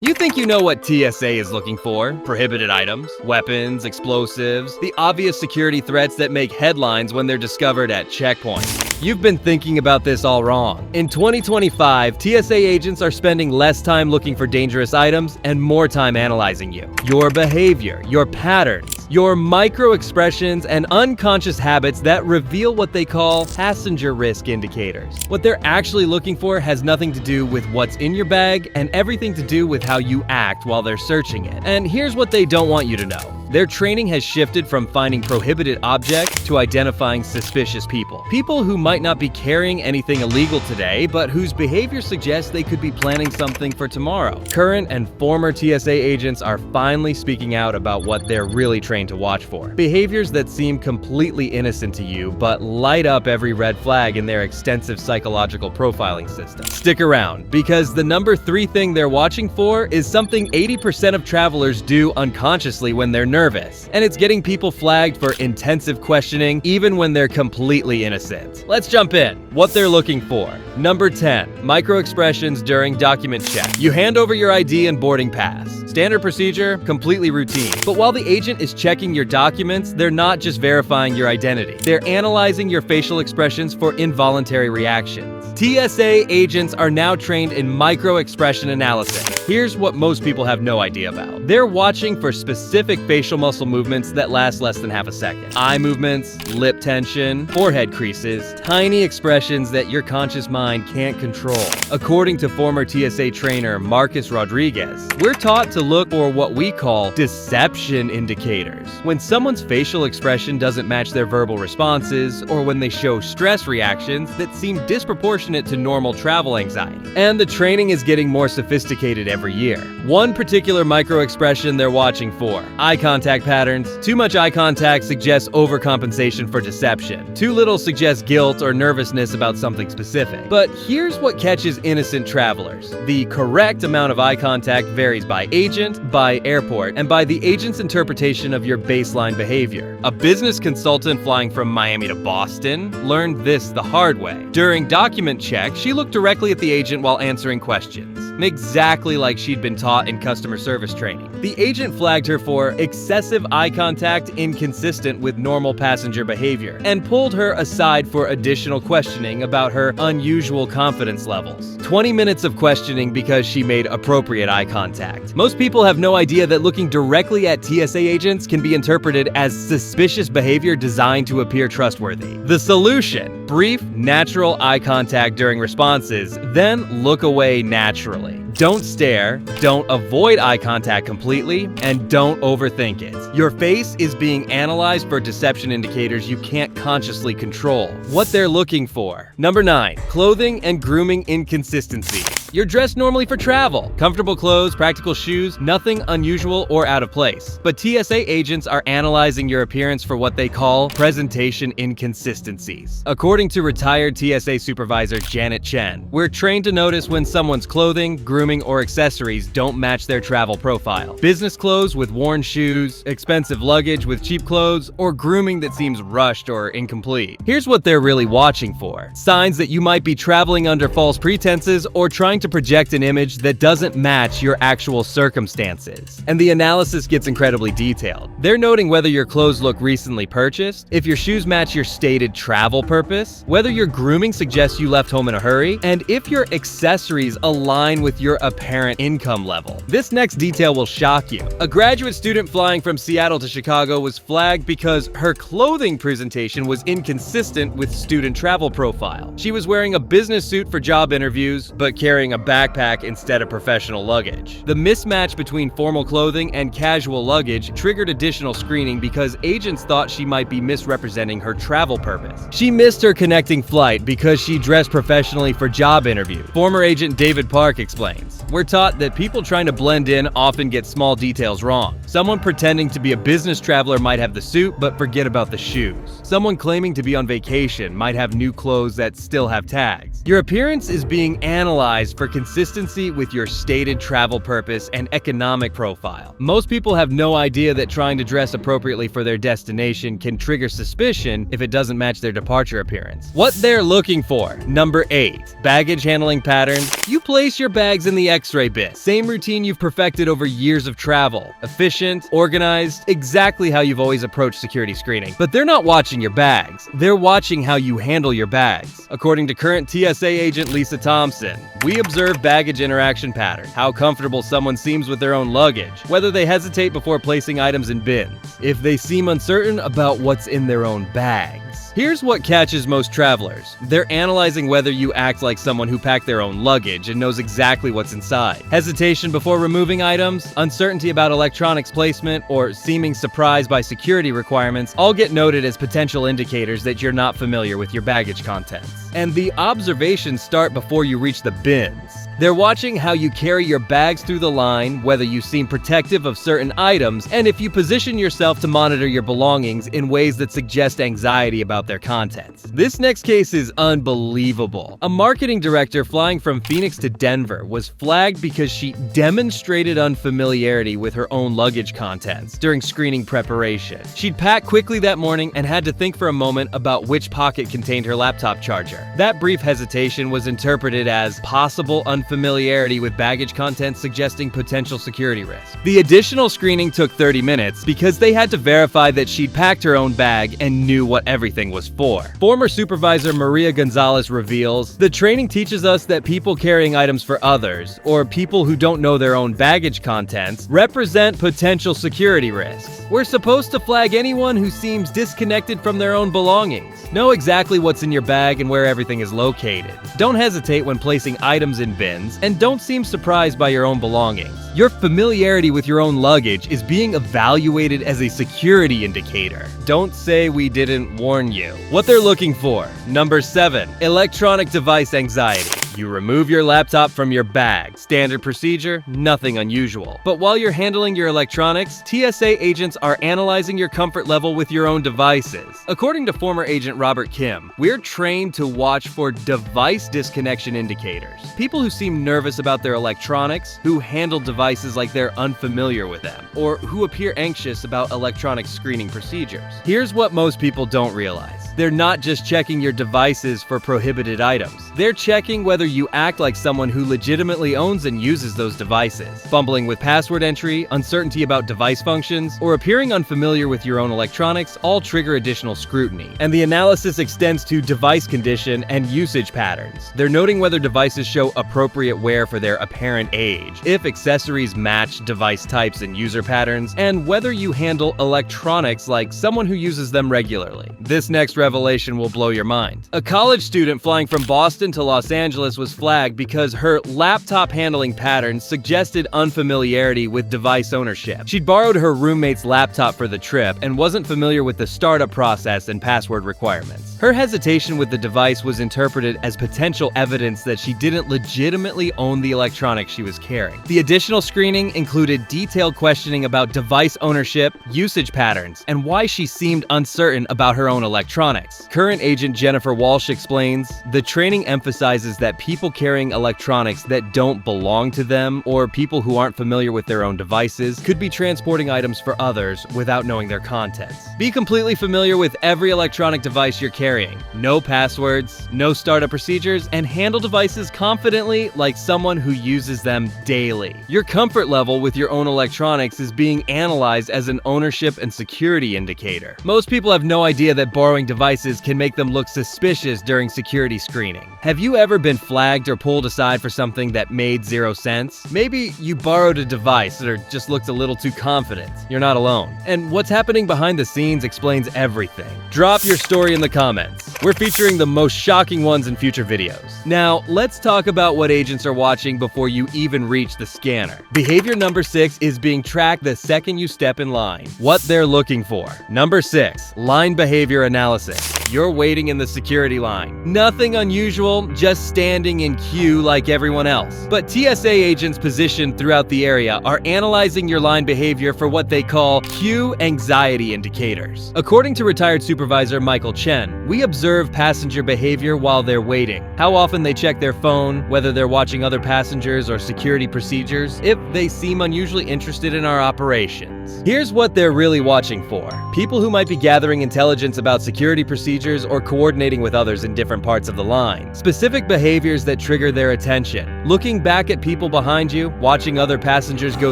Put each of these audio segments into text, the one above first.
You think you know what TSA is looking for? Prohibited items, weapons, explosives, the obvious security threats that make headlines when they're discovered at checkpoints. You've been thinking about this all wrong. In 2025, TSA agents are spending less time looking for dangerous items and more time analyzing you. Your behavior, your patterns, your micro-expressions and unconscious habits that reveal what they call passenger risk indicators. What they're actually looking for has nothing to do with what's in your bag and everything to do with how you act while they're searching it. And here's what they don't want you to know. Their training has shifted from finding prohibited objects to identifying suspicious people. People who might not be carrying anything illegal today, but whose behavior suggests they could be planning something for tomorrow. Current and former TSA agents are finally speaking out about what they're really trained to watch for. Behaviors that seem completely innocent to you, but light up every red flag in their extensive psychological profiling system. Stick around, because the number 3 thing they're watching for is something 80% of travelers do unconsciously when they're nervous, and it's getting people flagged for intensive questioning even when they're completely innocent. Let's jump in. What they're looking for. Number 10. Micro-expressions during document check. You hand over your ID and boarding pass. Standard procedure, completely routine. But while the agent is checking your documents, they're not just verifying your identity. They're analyzing your facial expressions for involuntary reactions. TSA agents are now trained in micro-expression analysis. Here's what most people have no idea about. They're watching for specific facial muscle movements that last less than half a second. Eye movements, lip tension, forehead creases, tiny expressions that your conscious mind can't control. According to former TSA trainer Marcus Rodriguez, we're taught to look for what we call deception indicators. When someone's facial expression doesn't match their verbal responses, or when they show stress reactions that seem disproportionate to normal travel anxiety. And the training is getting more sophisticated every year. One particular micro-expression they're watching for: eye contact patterns. Too much eye contact suggests overcompensation for deception. Too little suggests guilt or nervousness about something specific. But here's what catches innocent travelers. The correct amount of eye contact varies by agent, by airport, and by the agent's interpretation of your baseline behavior. A business consultant flying from Miami to Boston learned this the hard way. During document check, she looked directly at the agent while answering questions, exactly like she'd been taught in customer service training. The agent flagged her for excessive eye contact inconsistent with normal passenger behavior and pulled her aside for additional questioning about her unusual confidence levels. 20 minutes of questioning because she made appropriate eye contact. Most people have no idea that looking directly at TSA agents can be interpreted as suspicious behavior designed to appear trustworthy. The solution: brief, natural eye contact during responses, then look away naturally. Don't stare, don't avoid eye contact completely, and don't overthink it. Your face is being analyzed for deception indicators you can't consciously control. What they're looking for. Number 9. Clothing and grooming inconsistencies. You're dressed normally for travel. Comfortable clothes, practical shoes, nothing unusual or out of place. But TSA agents are analyzing your appearance for what they call presentation inconsistencies. According to retired TSA supervisor Janet Chen, we're trained to notice when someone's clothing, grooming, or accessories don't match their travel profile. Business clothes with worn shoes, expensive luggage with cheap clothes, or grooming that seems rushed or incomplete. Here's what they're really watching for. Signs that you might be traveling under false pretenses or trying to project an image that doesn't match your actual circumstances. And the analysis gets incredibly detailed. They're noting whether your clothes look recently purchased, if your shoes match your stated travel purpose, whether your grooming suggests you left home in a hurry, and if your accessories align with your apparent income level. This next detail will shock you. A graduate student flying from Seattle to Chicago was flagged because her clothing presentation was inconsistent with student travel profile. She was wearing a business suit for job interviews, but carrying a backpack instead of professional luggage. The mismatch between formal clothing and casual luggage triggered additional screening because agents thought she might be misrepresenting her travel purpose. She missed her connecting flight because she dressed professionally for job interview. Former agent David Park explains, "We're taught that people trying to blend in often get small details wrong. Someone pretending to be a business traveler might have the suit but forget about the shoes. Someone claiming to be on vacation might have new clothes that still have tags. Your appearance is being analyzed for consistency with your stated travel purpose and economic profile. Most people have no idea that trying to dress appropriately for their destination can trigger suspicion if it doesn't match their departure appearance. What they're looking for. Number 8. Baggage handling patterns. You place your bags in the X-ray bin. Same routine you've perfected over years of travel. Efficient, organized, exactly how you've always approached security screening. But they're not watching your bags. They're watching how you handle your bags. According to current TSA agent Lisa Thompson, we observe baggage interaction patterns. How comfortable someone seems with their own luggage. Whether they hesitate before placing items in bins. If they seem uncertain about what's in their own bags. Here's what catches most travelers. They're analyzing whether you act like someone who packed their own luggage and knows exactly what's inside. Hesitation before removing items, uncertainty about electronics placement, or seeming surprised by security requirements all get noted as potential indicators that you're not familiar with your baggage contents. And the observations start before you reach the bins. They're watching how you carry your bags through the line, whether you seem protective of certain items, and if you position yourself to monitor your belongings in ways that suggest anxiety about their contents. This next case is unbelievable. A marketing director flying from Phoenix to Denver was flagged because she demonstrated unfamiliarity with her own luggage contents during screening preparation. She'd packed quickly that morning and had to think for a moment about which pocket contained her laptop charger. That brief hesitation was interpreted as possible unfamiliarity with baggage contents suggesting potential security risk. The additional screening took 30 minutes because they had to verify that she'd packed her own bag and knew what everything was for. Former supervisor Maria Gonzalez reveals, "The training teaches us that people carrying items for others, or people who don't know their own baggage contents, represent potential security risks. We're supposed to flag anyone who seems disconnected from their own belongings. Know exactly what's in your bag and where everything is located. Don't hesitate when placing items in bins, and don't seem surprised by your own belongings. Your familiarity with your own luggage is being evaluated as a security indicator. Don't say we didn't warn you." What they're looking for. Number 7. Electronic device anxiety. You remove your laptop from your bag. Standard procedure, nothing unusual. But while you're handling your electronics, TSA agents are analyzing your comfort level with your own devices. According to former agent Robert Kim, we're trained to watch for device disconnection indicators. People who seem nervous about their electronics, who handle devices like they're unfamiliar with them, or who appear anxious about electronic screening procedures. Here's what most people don't realize. They're not just checking your devices for prohibited items. They're checking whether you act like someone who legitimately owns and uses those devices. Fumbling with password entry, uncertainty about device functions, or appearing unfamiliar with your own electronics all trigger additional scrutiny. And the analysis extends to device condition and usage patterns. They're noting whether devices show appropriate wear for their apparent age, if accessories match device types and user patterns, and whether you handle electronics like someone who uses them regularly. This next revelation will blow your mind. A college student flying from Boston to Los Angeles was flagged because her laptop handling patterns suggested unfamiliarity with device ownership. She'd borrowed her roommate's laptop for the trip and wasn't familiar with the startup process and password requirements. Her hesitation with the device was interpreted as potential evidence that she didn't legitimately own the electronics she was carrying. The additional screening included detailed questioning about device ownership, usage patterns, and why she seemed uncertain about her own electronics. Current agent Jennifer Walsh explains, "The training emphasizes that people carrying electronics that don't belong to them, or people who aren't familiar with their own devices, could be transporting items for others without knowing their contents. Be completely familiar with every electronic device you're carrying. No passwords, no startup procedures, and handle devices confidently like someone who uses them daily. Your comfort level with your own electronics is being analyzed as an ownership and security indicator." Most people have no idea that borrowing devices can make them look suspicious during security screening. Have you ever been flagged or pulled aside for something that made zero sense? Maybe you borrowed a device or just looked a little too confident. You're not alone. And what's happening behind the scenes explains everything. Drop your story in the comments. We're featuring the most shocking ones in future videos. Now, let's talk about what agents are watching before you even reach the scanner. Behavior number 6 is being tracked the second you step in line. What they're looking for. Number 6, line behavior analysis. You're waiting in the security line. Nothing unusual, just standing in queue like everyone else. But TSA agents positioned throughout the area are analyzing your line behavior for what they call queue anxiety indicators. According to retired supervisor Michael Chen, we observe observe passenger behavior while they're waiting. How often they check their phone, whether they're watching other passengers or security procedures, if they seem unusually interested in our operations. Here's what they're really watching for. People who might be gathering intelligence about security procedures or coordinating with others in different parts of the line. Specific behaviors that trigger their attention. Looking back at people behind you, watching other passengers go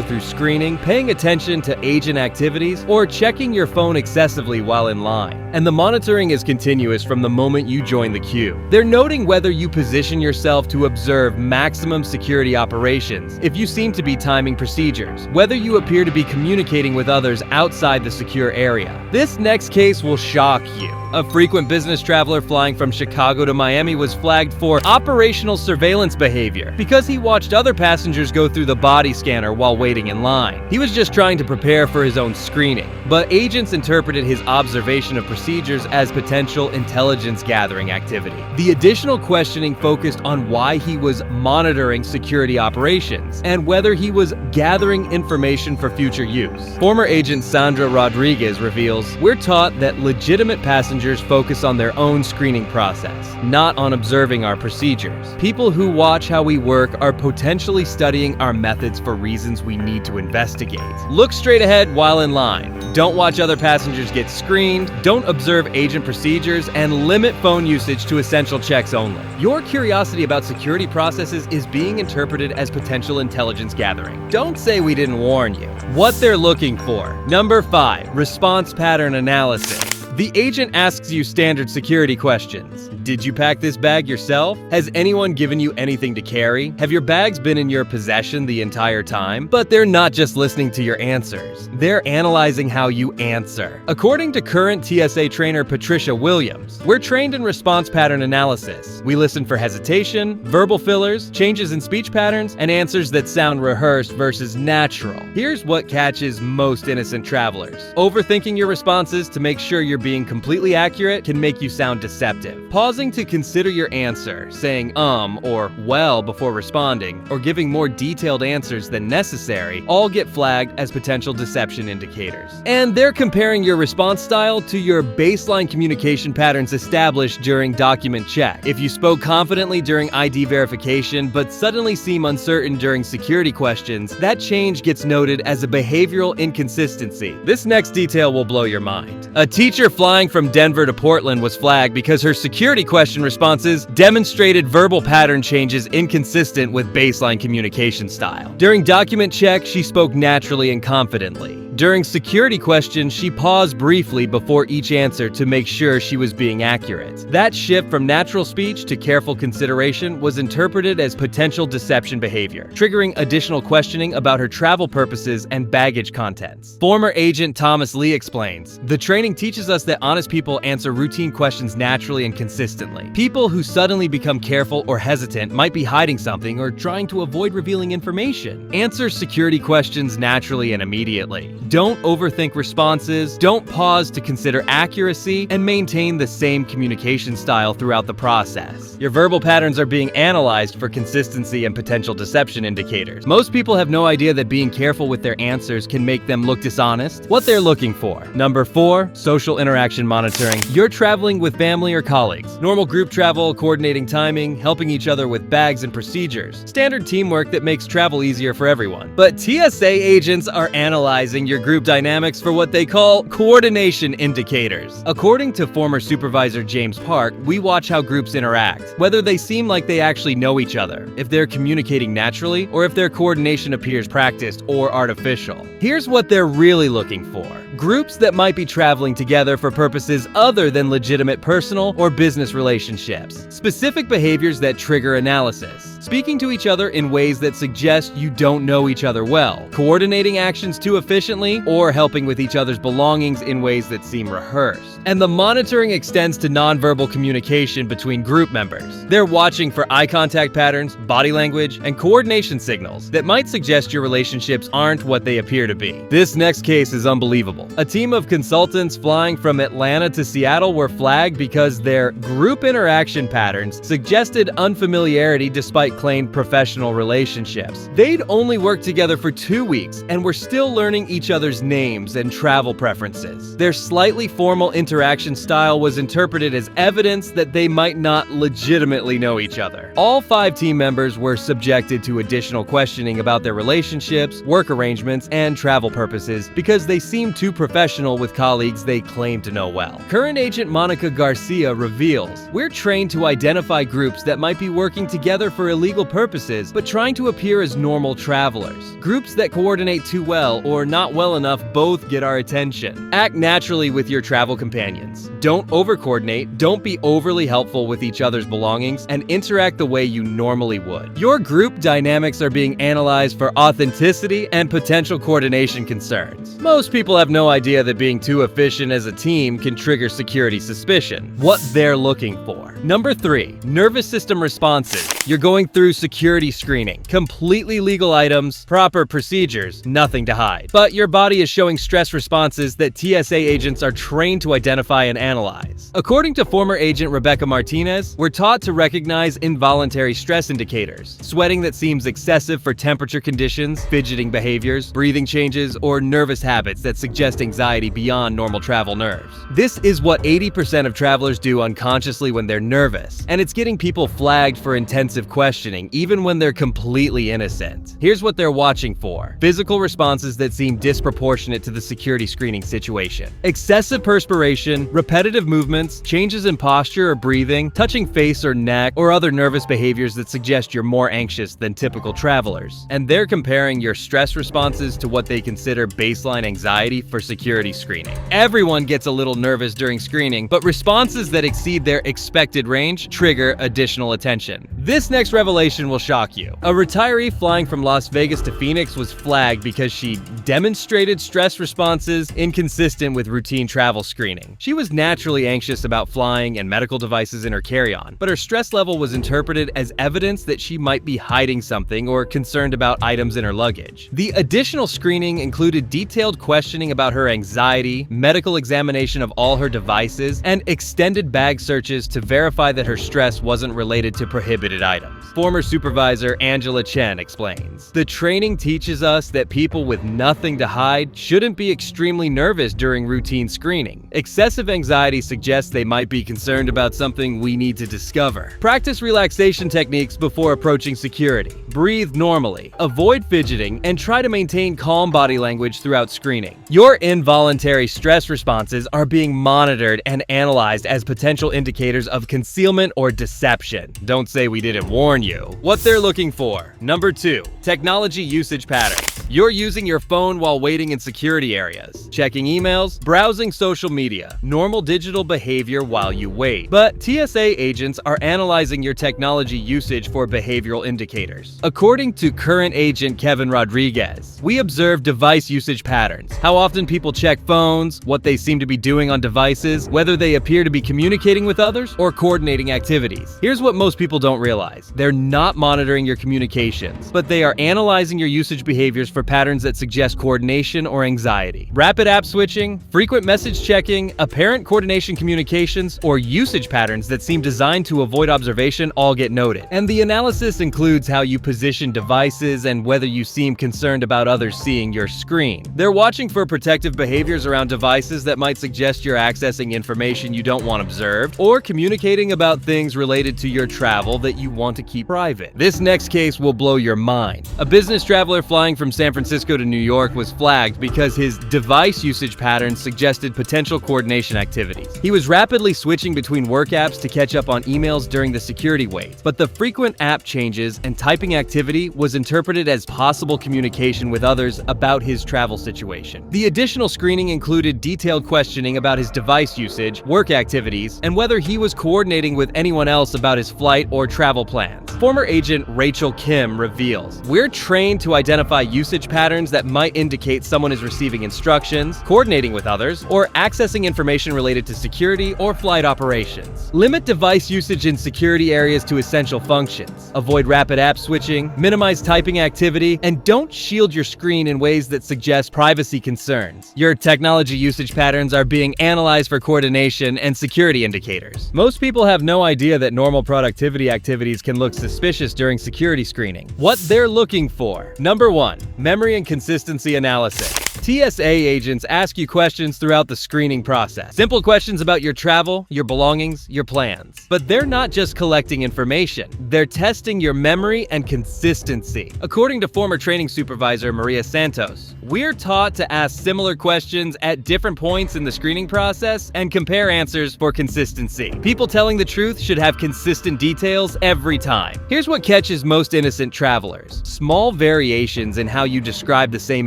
through screening, paying attention to agent activities, or checking your phone excessively while in line. And the monitoring is continuous from the moment you join the queue. They're noting whether you position yourself to observe maximum security operations, if you seem to be timing procedures, whether you appear to be communicating with others outside the secure area. This next case will shock you. A frequent business traveler flying from Chicago to Miami was flagged for operational surveillance behavior because he watched other passengers go through the body scanner while waiting in line. He was just trying to prepare for his own screening, but agents interpreted his observation of procedures as potential intelligence gathering activity. The additional questioning focused on why he was monitoring security operations and whether he was gathering information for future use. Former agent Sandra Rodriguez reveals, "We're taught that legitimate passengers focus on their own screening process, not on observing our procedures. People who watch how we work are potentially studying our methods for reasons we need to investigate. Look straight ahead while in line. Don't watch other passengers get screened, don't observe agent procedures, and limit phone usage to essential checks only." Your curiosity about security processes is being interpreted as potential intelligence gathering. Don't say we didn't warn you. What they're looking for. Number 5. Response pattern analysis. The agent asks you standard security questions. Did you pack this bag yourself? Has anyone given you anything to carry? Have your bags been in your possession the entire time? But they're not just listening to your answers. They're analyzing how you answer. According to current TSA trainer Patricia Williams, we're trained in response pattern analysis. We listen for hesitation, verbal fillers, changes in speech patterns, and answers that sound rehearsed versus natural. Here's what catches most innocent travelers. Overthinking your responses to make sure you're being completely accurate can make you sound deceptive. Pausing to consider your answer, saying or well before responding, or giving more detailed answers than necessary all get flagged as potential deception indicators. And they're comparing your response style to your baseline communication patterns established during document check. If you spoke confidently during ID verification but suddenly seem uncertain during security questions, that change gets noted as a behavioral inconsistency. This next detail will blow your mind. A teacher flying from Denver to Portland was flagged because her security question responses demonstrated verbal pattern changes inconsistent with baseline communication style. During document check, she spoke naturally and confidently. During security questions, she paused briefly before each answer to make sure she was being accurate. That shift from natural speech to careful consideration was interpreted as potential deception behavior, triggering additional questioning about her travel purposes and baggage contents. Former agent Thomas Lee explains, "The training teaches us that honest people answer routine questions naturally and consistently. People who suddenly become careful or hesitant might be hiding something or trying to avoid revealing information. Answer security questions naturally and immediately. Don't overthink responses, don't pause to consider accuracy, and maintain the same communication style throughout the process. Your verbal patterns are being analyzed for consistency and potential deception indicators. Most people have no idea that being careful with their answers can make them look dishonest. What they're looking for. Number 4, social interaction monitoring. You're traveling with family or colleagues. Normal group travel, coordinating timing, helping each other with bags and procedures. Standard teamwork that makes travel easier for everyone. But TSA agents are analyzing your group dynamics for what they call coordination indicators. According to former supervisor James Park, we watch how groups interact, whether they seem like they actually know each other, if they're communicating naturally, or if their coordination appears practiced or artificial. Here's what they're really looking for. Groups that might be traveling together for purposes other than legitimate personal or business relationships. Specific behaviors that trigger analysis. Speaking to each other in ways that suggest you don't know each other well. Coordinating actions too efficiently, or helping with each other's belongings in ways that seem rehearsed. And the monitoring extends to nonverbal communication between group members. They're watching for eye contact patterns, body language, and coordination signals that might suggest your relationships aren't what they appear to be. This next case is unbelievable. A team of consultants flying from Atlanta to Seattle were flagged because their group interaction patterns suggested unfamiliarity despite claimed professional relationships. They'd only worked together for 2 weeks and were still learning each other's names and travel preferences. Their slightly formal interaction style was interpreted as evidence that they might not legitimately know each other. All 5 team members were subjected to additional questioning about their relationships, work arrangements, and travel purposes because they seemed too professional with colleagues they claimed to know well. Current Agent Monica Garcia reveals, "We're trained to identify groups that might be working together for illegal purposes but trying to appear as normal travelers. Groups that coordinate too well or not well enough both get our attention. Act naturally with your travel companions. Don't over-coordinate, don't be overly helpful with each other's belongings, and interact the way you normally would. Your group dynamics are being analyzed for authenticity and potential coordination concerns." Most people have no idea that being too efficient as a team can trigger security suspicion. What they're looking for. Number 3. Nervous system responses. You're going through security screening. Completely legal items, proper procedures, nothing to hide. But your body is showing stress responses that TSA agents are trained to identify and analyze. According to former agent Rebecca Martinez, we're taught to recognize involuntary stress indicators. Sweating that seems excessive for temperature conditions, fidgeting behaviors, breathing changes, or nervous habits that suggest anxiety beyond normal travel nerves. This is what 80% of travelers do unconsciously when they're nervous, and it's getting people flagged for intensive questioning even when they're completely innocent. Here's what they're watching for. Physical responses that seem disproportionate to the security screening situation. Excessive perspiration, repetitive movements, changes in posture or breathing, touching face or neck, or other nervous behaviors that suggest you're more anxious than typical travelers. And they're comparing your stress responses to what they consider baseline anxiety for security screening. Everyone gets a little nervous during screening, but responses that exceed their expected range trigger additional attention. This next revelation will shock you. A retiree flying from Las Vegas to Phoenix was flagged because she demonstrated stress responses inconsistent with routine travel screening. She was naturally anxious about flying and medical devices in her carry-on, but her stress level was interpreted as evidence that she might be hiding something or concerned about items in her luggage. The additional screening included detailed questioning about her anxiety, medical examination of all her devices, and extended bag searches to verify that her stress wasn't related to prohibited items. Former supervisor Angela Chen explains, "The training teaches us that people with nothing to hide shouldn't be extremely nervous during routine screening. Excessive anxiety suggests they might be concerned about something we need to discover. Practice relaxation techniques before approaching security. Breathe normally, avoid fidgeting, and try to maintain calm body language throughout screening. Your involuntary stress responses are being monitored and analyzed as potential indicators of concealment or deception. Don't say we didn't warn you." What they're looking for. Number 2. Technology usage patterns. You're using your phone while waiting in security areas, checking emails, browsing social media, normal digital behavior while you wait. But TSA agents are analyzing your technology usage for behavioral indicators. According to current agent Kevin Rodriguez, "We observe device usage patterns, how often people check phones, what they seem to be doing on devices, whether they appear to be communicating with others or coordinating activities." Here's what most people don't realize. They're not monitoring your communications, but they are analyzing your usage behaviors for patterns that suggest coordination or anxiety. Rapid app switching, frequent message checking, apparent coordination communications, or usage patterns that seem designed to avoid observation all get noted. And the analysis includes how you position devices and whether you seem concerned about others seeing your screen. They're watching for protective behaviors around devices that might suggest you're accessing information you don't want observed, or communicating about things related to your travel that you want to keep private. This next case will blow your mind. A business traveler flying from San Francisco to New York was flagged because his device usage patterns suggested potential coordination activities. He was rapidly switching between work apps to catch up on emails during the security wait, but the frequent app changes and typing activity was interpreted as possible communication with others about his travel situation. The additional screening included detailed questioning about his device usage, work activities, and whether he was coordinating with anyone else about his flight or travel plans. Former agent Rachel Kim reveals, "We're trained to identify usage patterns that might indicate someone is receiving instructions, coordinating with others, or accessing information related to security or flight operations. Limit device usage in security areas to essential functions. Avoid rapid app switching, minimize typing activity, and don't shield your screen in ways that suggest privacy concerns. Your technology usage patterns are being analyzed for coordination and security indicators." Most people have no idea that normal productivity activities can look suspicious during security screening. What they're looking for. Number 1. Memory and consistency analysis. TSA agents ask you questions throughout the screening process. Simple questions about your travel, your belongings, your plans. But they're not just collecting information. They're testing your memory and consistency. According to former training supervisor Maria Santos, we're taught to ask similar questions at different points in the screening process and compare answers for consistency. People telling the truth should have consistent details every time. Here's what catches most innocent travelers. Small variations in how you describe the same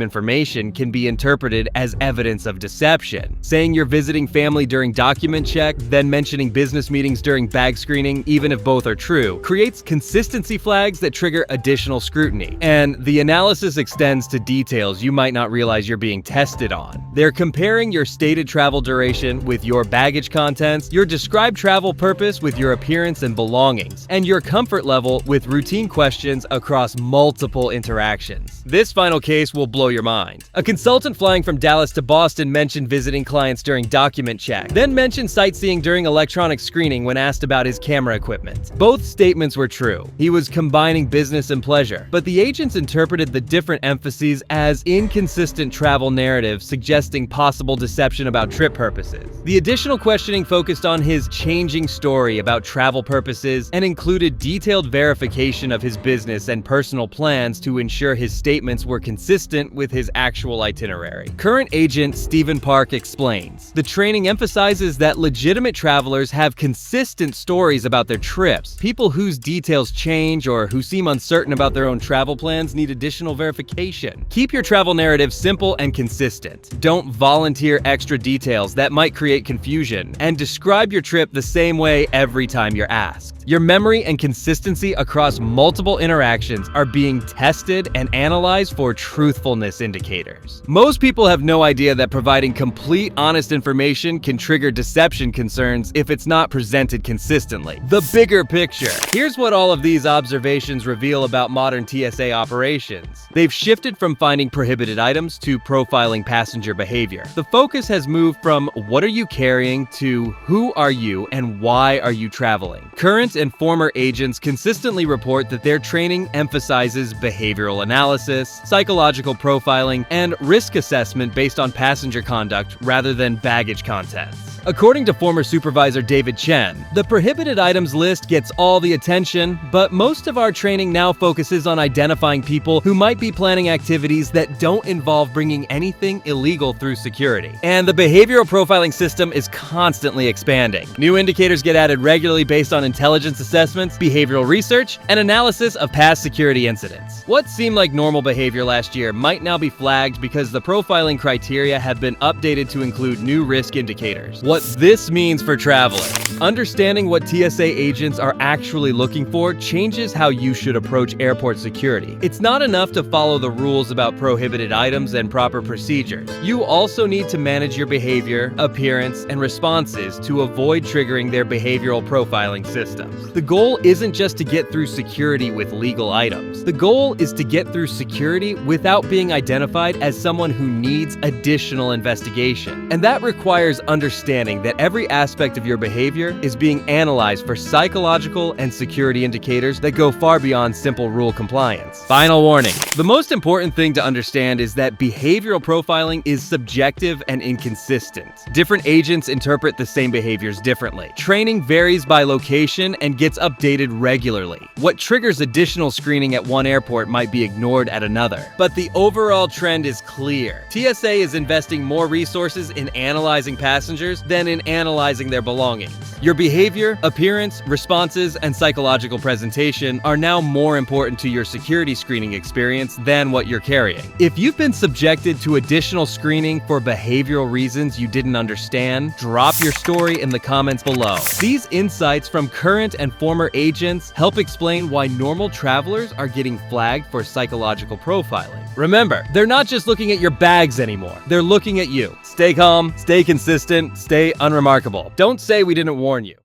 information can be interpreted as evidence of deception. Saying you're visiting family during document check, then mentioning business meetings during bag screening, even if both are true, creates consistency flags that trigger additional scrutiny. And the analysis extends to details you might not realize you're being tested on. They're comparing your stated travel duration with your baggage contents, your described travel purpose with your appearance and belongings, and your comfort level with routine questions across multiple interactions. This final case will blow your mind. A consultant flying from Dallas to Boston mentioned visiting clients during document check, then mentioned sightseeing during electronic screening when asked about his camera equipment. Both statements were true. He was combining business and pleasure, but the agents interpreted the different emphases as inconsistent travel narratives suggesting possible deception about trip purposes. The additional questioning focused on his changing story about travel purposes and included detailed verification of his business and personal plans to ensure his statements were consistent with his actual itinerary. Current agent Stephen Park explains, the training emphasizes that legitimate travelers have consistent stories about their trips. People whose details change or who seem uncertain about their own travel plans need additional verification. Keep your travel narrative simple and consistent. Don't volunteer extra details that might create confusion, and describe your trip the same way every time you're asked. Your memory and consistency across multiple interactions are being tested and analyzed for truthfulness indicators. Most people have no idea that providing complete, honest information can trigger deception concerns if it's not presented consistently. The bigger picture. Here's what all of these observations reveal about modern TSA operations. They've shifted from finding prohibited items to profiling passenger behavior. The focus has moved from what are you carrying to who are you and why are you traveling. Current and former agents consistently report that their training emphasizes behavioral analysis, psychological profiling, and risk assessment based on passenger conduct rather than baggage contents. According to former supervisor David Chen, the prohibited items list gets all the attention, but most of our training now focuses on identifying people who might be planning activities that don't involve bringing anything illegal through security. And the behavioral profiling system is constantly expanding. New indicators get added regularly based on intelligence assessments, behavioral research, and analysis of past security incidents. What seemed like normal behavior last year might now be flagged because the profiling criteria have been updated to include new risk indicators. What this means for travelers. Understanding what TSA agents are actually looking for changes how you should approach airport security. It's not enough to follow the rules about prohibited items and proper procedures. You also need to manage your behavior, appearance, and responses to avoid triggering their behavioral profiling systems. The goal isn't just to get through security with legal items. The goal is to get through security without being identified as someone who needs additional investigation. And that requires understanding that every aspect of your behavior is being analyzed for psychological and security indicators that go far beyond simple rule compliance. Final warning. The most important thing to understand is that behavioral profiling is subjective and inconsistent. Different agents interpret the same behaviors differently. Training varies by location and gets updated regularly. What triggers additional screening at one airport might be ignored at another. But the overall trend is clear. TSA is investing more resources in analyzing passengers than in analyzing their belongings. Your behavior, appearance, responses, and psychological presentation are now more important to your security screening experience than what you're carrying. If you've been subjected to additional screening for behavioral reasons you didn't understand, drop your story in the comments below. These insights from current and former agents help explain why normal travelers are getting flagged for psychological profiling. Remember, they're not just looking at your bags anymore. They're looking at you. Stay calm, stay consistent, stay unremarkable. Don't say we didn't warn you.